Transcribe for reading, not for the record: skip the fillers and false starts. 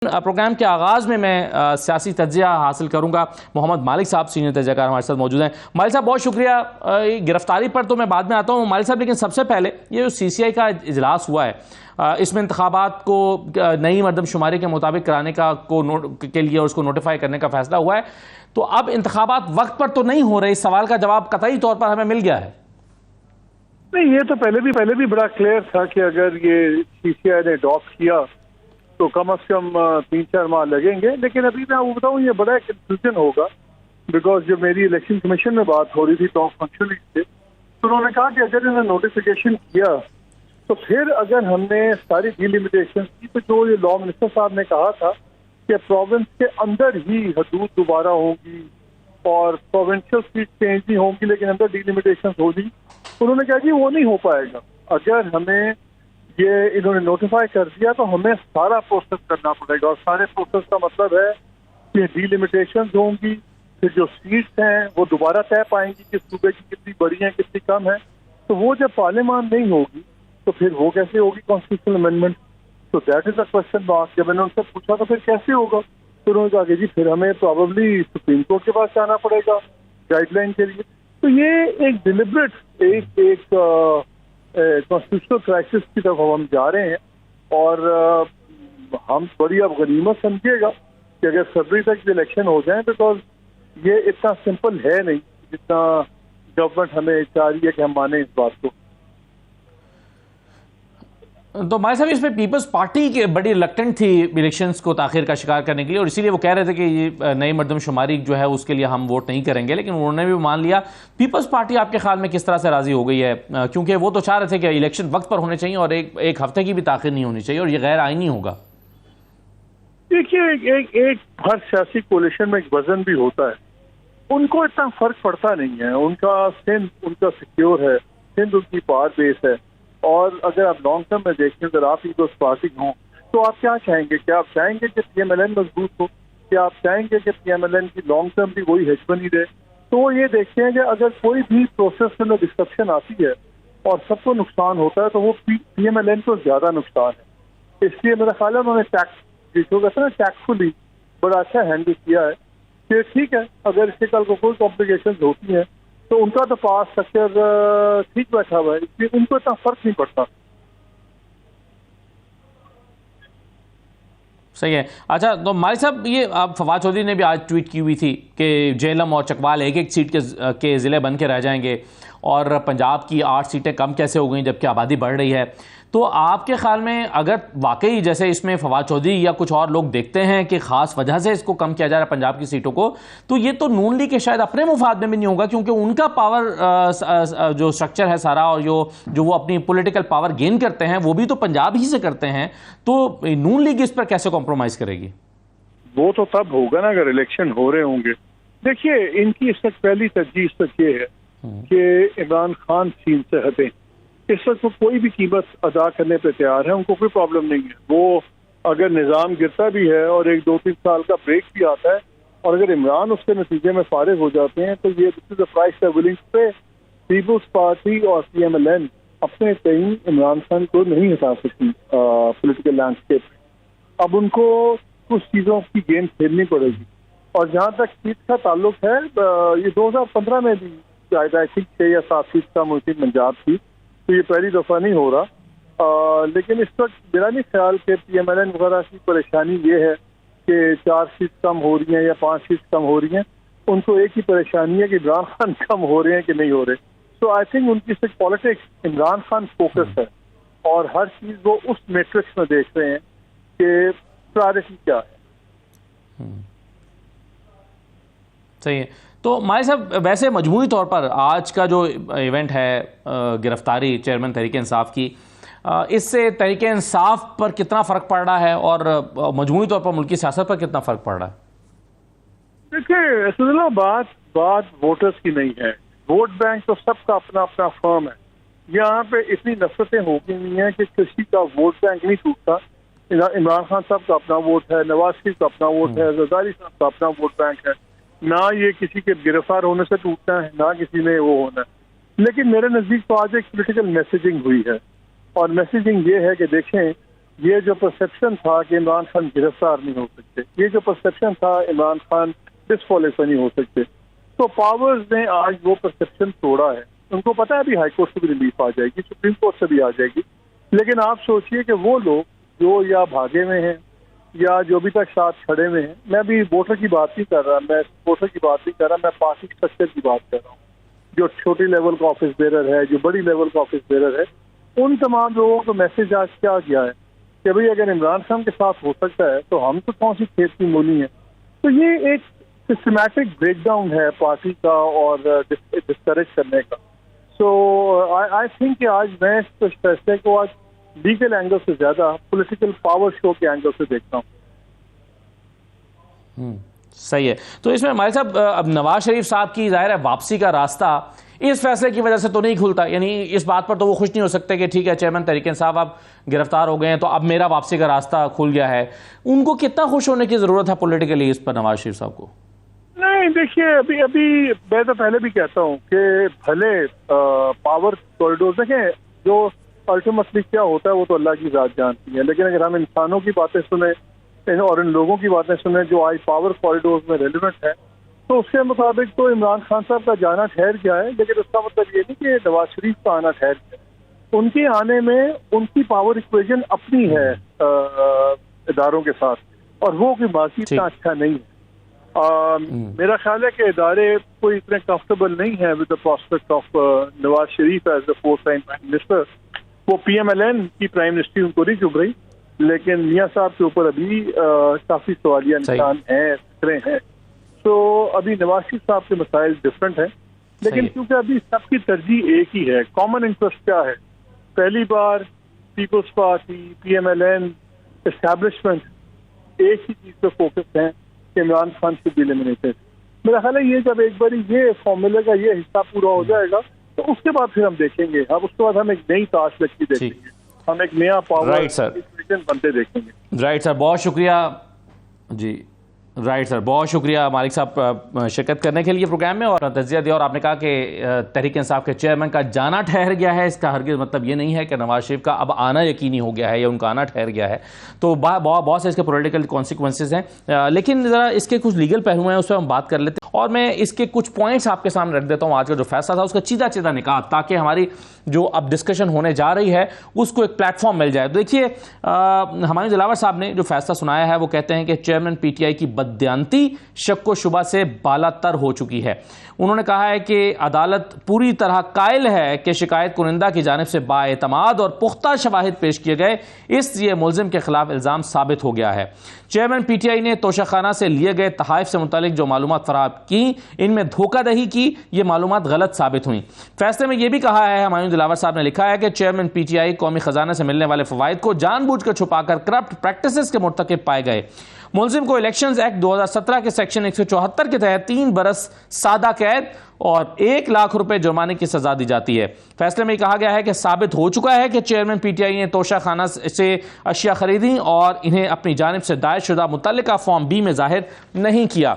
Programme के आगाज़ में मैं सियासी तज्जिया हासिल करूंगा। मोहम्मद मालिक साहब सीनियर तज्जियाकार हमारे साथ मौजूद हैं। मालिक साहब बहुत शुक्रिया। गिरफ्तारी पर तो मैं बाद में आता हूं मालिक साहब, लेकिन सबसे पहले ये जो CCI का इजलास हुआ है इसमें इंतखाबात को नई मरदमशुमारी के मुताबिक कराने के लिए और उसको नोटिफाई करने का फैसला हुआ है। तो अब इंतखाबात वक्त पर तो नहीं हो रहे, इस सवाल का जवाब कतई तौर पर हमें मिल गया है। नहीं, ये तो पहले भी बड़ा क्लियर था कि अगर ये CCI ने अडॉप्ट किया तो कम से कम 3-4 माह लगेंगे। लेकिन अभी मैं आपको बताऊं, ये बड़ा कंफ्यूजन होगा, बिकॉज जब मेरी इलेक्शन कमीशन में बात हो रही थी टॉप फंक्शनरीज से, तो उन्होंने कहा कि अगर इन्होंने नोटिफिकेशन किया तो फिर अगर हमने सारी डिलिमिटेशन की तो जो ये लॉ मिनिस्टर साहब ने कहा था कि प्रोविंस के अंदर ही हदूद दोबारा होंगी और प्रोविंशियल सीट चेंज नहीं होंगी लेकिन अंदर डिलिमिटेशन होगी, उन्होंने कहा कि वो नहीं हो पाएगा। अगर हमें ये इन्होंने नोटिफाई कर दिया तो हमें सारा प्रोसेस करना पड़ेगा, और सारे प्रोसेस का मतलब है कि डिलिमिटेशन होंगी, फिर जो सीट्स हैं वो दोबारा तय पाएंगी कि सूबे की कितनी बड़ी हैं कितनी कम है। तो वो जब पार्लियामान नहीं होगी तो फिर वो कैसे होगी कॉन्स्टिट्यूशनल अमेंडमेंट? तो that is a question mark. जब मैंने उनसे पूछा तो फिर कैसे होगा, तो उन्होंने कहा कि जी फिर हमें प्रॉबेबली सुप्रीम कोर्ट के पास जाना पड़ेगा गाइडलाइन के लिए। तो ये एक डिलिबरेट एक कॉन्स्टिट्यूशनल क्राइसिस की तरफ हम जा रहे हैं, और हम बड़ी अब गनीमत समझिएगा कि अगर फरवरी तक इलेक्शन हो जाए, बिकॉज ये इतना सिंपल है नहीं जितना गवर्नमेंट हमें चाह रही है कि हम माने इस बात को। तो भाई साहब, इसमें पीपल्स पार्टी की बड़ी रिलक्टेंट थी इलेक्शंस को ताखिर का शिकार करने के लिए, और इसीलिए वो कह रहे थे कि ये नई मरदमशुमारी जो है उसके लिए हम वोट नहीं करेंगे, लेकिन उन्होंने भी मान लिया। पीपल्स पार्टी आपके ख्याल में किस तरह से राजी हो गई है? क्योंकि वो तो चाह रहे थे कि इलेक्शन वक्त पर होने चाहिए और एक हफ्ते की भी ताखिर नहीं होनी चाहिए, और ये गैर आईनी होगा। देखिए, एक हर सियासी कोलिशन में एक वजन भी होता है। उनको इतना फर्क पड़ता नहीं है, उनका सिंध उनका सिक्योर है, सिंध उनकी पावर बेस है, और अगर आप लॉन्ग टर्म में देखें, अगर आप पीपल्स पार्टी हों तो आप क्या चाहेंगे? क्या आप चाहेंगे कि PMLN मजबूत हो? क्या आप चाहेंगे कि PMLN की लॉन्ग टर्म भी वही हेजबनी रहे? तो वो ये देखते हैं कि अगर कोई भी प्रोसेस में डिस्ट्रप्शन आती है और सबको नुकसान होता है तो वो PMLN को ज्यादा नुकसान है। इसलिए मेरा ख्याल है उन्होंने टैक्टफुली बड़ा अच्छा हैंडल किया है कि ठीक है, अगर इसके कल को कोई कॉम्प्लिकेशन होती है तो उनका तो पास स्ट्रक्चर ठीक बैठा हुआ है, इसलिए उनको इतना फर्क नहीं पड़ता। सही है। अच्छा, तो मालिक साहब, ये अब फवाद चौधरी ने भी आज ट्वीट की हुई थी कि झेलम और चकवाल एक सीट के ज़िले बन के रह जाएंगे, और पंजाब की 8 सीटें कम कैसे हो गई जबकि आबादी बढ़ रही है। तो आपके ख्याल में अगर वाकई जैसे इसमें फवाद चौधरी या कुछ और लोग देखते हैं कि खास वजह से इसको कम किया जा रहा है पंजाब की सीटों को, तो ये तो नून लीग के शायद अपने मुफाद में भी नहीं होगा, क्योंकि उनका पावर जो स्ट्रक्चर है सारा, और जो वो अपनी पॉलिटिकल पावर गेन करते हैं वो भी तो पंजाब ही से करते हैं। तो नून लीग इस पर कैसे कॉम्प्रोमाइज करेगी? वो तो तब होगा ना अगर इलेक्शन हो रहे होंगे। देखिए, इनकी इस वक्त पहली तरजीह इस वक्त ये है कि इमरान खान सीन से हटें। इस वक्त वो कोई भी कीमत अदा करने पर तैयार है, उनको कोई प्रॉब्लम नहीं है। वो अगर निज़ाम गिरता भी है और 1-2-3 साल का ब्रेक भी आता है, और अगर इमरान उसके नतीजे में फारिग हो जाते हैं, तो ये this is the price they are willing to pay. Peoples party और PMLN अपने कहीं इमरान खान को नहीं हटा सकती पॉलिटिकल लैंडस्केप में। अब उनको कुछ चीज़ों की गेम खेलनी पड़ेगी। और जहाँ तक सीट का ताल्लुक है, ये 2015 में भी शायद 6 या 7 सीट का मुल्क पंजाब थी, तो ये पहली दफा नहीं हो रहा। लेकिन इस वक्त मेरा नहीं ख्याल कि PMLN वगैरह की परेशानी ये है कि 4 सीट कम हो रही हैं या 5 सीट कम हो रही हैं। उनको एक ही परेशानी है कि इमरान खान कम हो रहे हैं कि नहीं हो रहे। तो आई थिंक उनकी सिर्फ पॉलिटिक्स इमरान खान फोकस है, और हर चीज वो उस मैट्रिक्स में देख रहे हैं कि प्रायोरिटी क्या है। सही है। तो मालिक साहब, वैसे मजमूई तौर पर आज का जो इवेंट है गिरफ्तारी चेयरमैन तहरीक इंसाफ की, इससे तहरीक इंसाफ पर कितना फ़र्क पड़ रहा है और मजमूई तौर पर मुल्की सियासत पर कितना फ़र्क पड़ रहा है? देखिए सुनिए, बात वोटर्स की नहीं है। वोट बैंक तो सबका अपना अपना फर्म है। यहाँ पे इतनी नफरतें हो गई हुई हैं कि किसी का वोट बैंक नहीं टूटता। इमरान खान साहब का अपना वोट है, नवाज शरीफ का अपना वोट है, जरदारी साहब का अपना वोट बैंक है। ना ये किसी के गिरफ्तार होने से टूटना है, ना किसी में वो होना है। लेकिन मेरे नजदीक तो आज एक पॉलिटिकल मैसेजिंग हुई है, और मैसेजिंग ये है कि देखें, ये जो परसेप्शन था कि इमरान खान गिरफ्तार नहीं हो सकते, ये जो परसेप्शन था इमरान खान डिसक्वालीफाई नहीं हो सकते, तो पावर्स ने आज वो परसेप्शन तोड़ा है। उनको पता है अभी हाई कोर्ट से भी रिलीफ आ जाएगी, सुप्रीम कोर्ट से भी आ जाएगी, लेकिन आप सोचिए कि वो लोग जो या भागे में हैं या जो भी तक साथ खड़े में हैं, मैं अभी वोटर की बात नहीं कर रहा, मैं वोटर की बात नहीं कर रहा, मैं पार्टी स्ट्रक्चर की बात कर रहा हूँ। जो छोटी लेवल का ऑफिस बेरर है, जो बड़ी लेवल का ऑफिस बेरर है, उन तमाम लोगों को मैसेज आज क्या गया है कि भाई अगर इमरान खान के साथ हो सकता है तो हम तो कौन सी खेत की मूली है। तो ये एक सिस्टमैटिक ब्रेकडाउन है पार्टी का और डिस्करेज करने का। सो आई थिंक कि आज मैं इस फैसले को आज लीगल एंगल से ज्यादा पॉलिटिकल पावर शो के एंगल से देखता हूँ। सही है। तो इसमें हमारे साहब अब नवाज शरीफ साहब की जाहिर है वापसी का रास्ता इस फैसले की वजह से तो नहीं खुलता, यानी इस बात पर तो वो खुश नहीं हो सकते कि ठीक है चेयरमैन तहरीक इंसाफ आप गिरफ्तार हो गए हैं तो अब मेरा वापसी का रास्ता खुल गया है। उनको कितना खुश होने की जरूरत है पॉलिटिकली इस पर नवाज शरीफ साहब को? नहीं, देखिए अभी मैं तो पहले भी कहता हूँ कि भले पावर कॉरिडोर देखें, जो अल्टीमेटली क्या होता है वो तो अल्लाह की जात जानती है, लेकिन अगर हम इंसानों की बातें सुने और इन लोगों की बातें सुने जो आज पावर कॉरिडोर में रेलिवेंट है, तो उसके मुताबिक तो इमरान खान साहब का जाना ठहर गया है, लेकिन उसका मतलब ये नहीं कि नवाज शरीफ का आना ठहर गया। उनके आने में उनकी पावर इक्वेशन अपनी है इदारों के साथ, और वो कोई बाकी इतना अच्छा नहीं है। मेरा ख्याल है कि इदारे कोई इतने कंफर्टेबल नहीं है with the prospect of Nawaz Sharif as the fourth time prime minister. वो PMLN की प्राइम मिनिस्ट्री उनको नहीं चुभ रही, लेकिन मियाँ साहब के ऊपर अभी काफी सवालिया निशान हैं, फिक्रें हैं। तो अभी नवाज शरीफ साहब के मसाइल डिफरेंट हैं, लेकिन क्योंकि अभी सबकी तरजीह एक ही है, कॉमन इंटरेस्ट क्या है, पहली बार पीपल्स पार्टी, PMLN, एस्टैब्लिशमेंट एक ही चीज पे फोकस है कि Imran Khan should be eliminated. मेरा ख्याल है ये जब एक बार ये फॉर्मूले का ये हिस्सा पूरा हो जाएगा तो उसके बाद फिर हम देखेंगे, अब उसके बाद हम एक नई ताश लड़की देखेंगे, हम एक नया पावर बनते देखेंगे। राइट सर, बहुत शुक्रिया जी। राइट सर, बहुत शुक्रिया मालिक साहब शिरकत करने के लिए प्रोग्राम में और तजिया दिया। और आपने कहा कि तहरीक इंसाफ के चेयरमैन का जाना ठहर गया है, इसका हरगिज़ मतलब ये नहीं है कि नवाज शरीफ का अब आना यकीनी हो गया है या उनका आना ठहर गया है। तो बहुत से इसके पॉलिटिकल कॉन्सिक्वेंसेज हैं, लेकिन ज़रा इसके कुछ लीगल पहलू हैं उस पर हम बात कर लेते हैं। और मैं इसके कुछ पॉइंट्स आपके सामने रख देता हूँ, आज का जो फैसला था उसका सीधा सीधा निकाल, ताकि हमारी जो अब डिस्कशन होने जा रही है उसको एक प्लेटफॉर्म मिल जाए। देखिए हुमायूं दिलावर साहब ने जो फैसला सुनाया है वो कहते हैं कि चेयरमैन PTI की बददियानती शक व शुबा से बालातर हो चुकी है। उन्होंने कहा है कि अदालत पूरी तरह कायल है कि शिकायत कुनिंदा की जानिब से बाएतमाद और पुख्ता शवाहिद पेश किए गए, इसलिए मुलजिम के खिलाफ इल्ज़ाम साबित हो गया है। चेयरमैन PTI ने तोशाखाना से लिए गए तहाइफ से मुतालिक जो मालूमात फराहम की, इनमें धोखादही की, ये मालूमात गलत साबित हुई। फैसले में यह भी कहा है, हुमायूं दिलावर साहब ने लिखा है कि चेयरमैन PTI कौमी खजाना से मिलने वाले फवाइद को जानबूझकर छुपाकर करप्ट प्रैक्टिसेस के मुर्तकिब पाए गए। मुलजिम को इलेक्शंस एक्ट 2017 के सेक्शन 174 के तहत 3 बरस सादा कैद और 1 लाख रुपए जुर्माने की सजा दी जाती है। फैसले में कहा गया है कि साबित हो चुका है कि चेयरमैन PTI ने तोशाखाना से अशिया खरीदी और इन्हें अपनी जानिब से दायर शुदा मुतल्लिका फॉर्म B में जाहिर नहीं किया।